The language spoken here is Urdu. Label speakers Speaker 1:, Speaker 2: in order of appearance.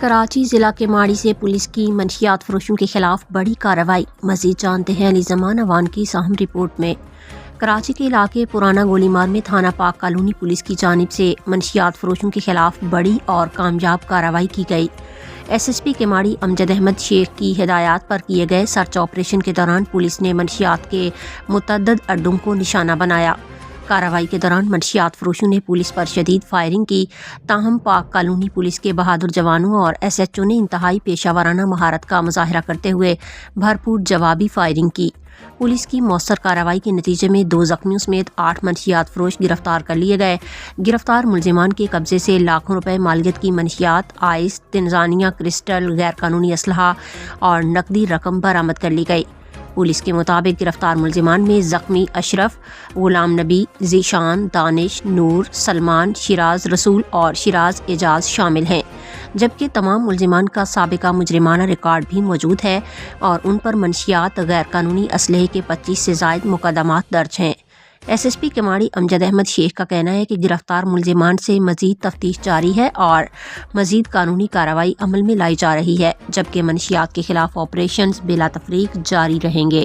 Speaker 1: کراچی ضلع کے ماڑی سے پولیس کی منشیات فروشوں کے خلاف بڑی کارروائی۔ مزید جانتے ہیں علی زمان اوان کی اہم رپورٹ میں۔ کراچی کے علاقے پرانا گولی مار میں تھانہ پاک کالونی پولیس کی جانب سے منشیات فروشوں کے خلاف بڑی اور کامیاب کارروائی کی گئی۔ ایس ایس پی کے ماڑی امجد احمد شیخ کی ہدایات پر کیے گئے سرچ آپریشن کے دوران پولیس نے منشیات کے متعدد اڈوں کو نشانہ بنایا۔ کارروائی کے دوران منشیات فروشوں نے پولیس پر شدید فائرنگ کی، تاہم پاک کالونی پولیس کے بہادر جوانوں اور ایس ایچ او نے انتہائی پیشہ ورانہ مہارت کا مظاہرہ کرتے ہوئے بھرپور جوابی فائرنگ کی۔ پولیس کی مؤثر کارروائی کے نتیجے میں 2 زخمیوں سمیت 8 منشیات فروش گرفتار کر لیے گئے۔ گرفتار ملزمان کے قبضے سے لاکھوں روپے مالیت کی منشیات، آئس، تنزانیہ کرسٹل، غیر قانونی اسلحہ اور نقدی رقم برآمد کر لی گئی۔ پولیس کے مطابق گرفتار ملزمان میں زخمی اشرف، غلام نبی، ذیشان، دانش، نور، سلمان، شیراز رسول اور شیراز اعجاز شامل ہیں، جبکہ تمام ملزمان کا سابقہ مجرمانہ ریکارڈ بھی موجود ہے اور ان پر منشیات، غیر قانونی اسلحے کے 25 سے زائد مقدمات درج ہیں۔ ایس ایس پی کے ماڑی امجد احمد شیخ کا کہنا ہے کہ گرفتار ملزمان سے مزید تفتیش جاری ہے اور مزید قانونی کارروائی عمل میں لائی جا رہی ہے، جبکہ منشیات کے خلاف آپریشنز بلا تفریق جاری رہیں گے۔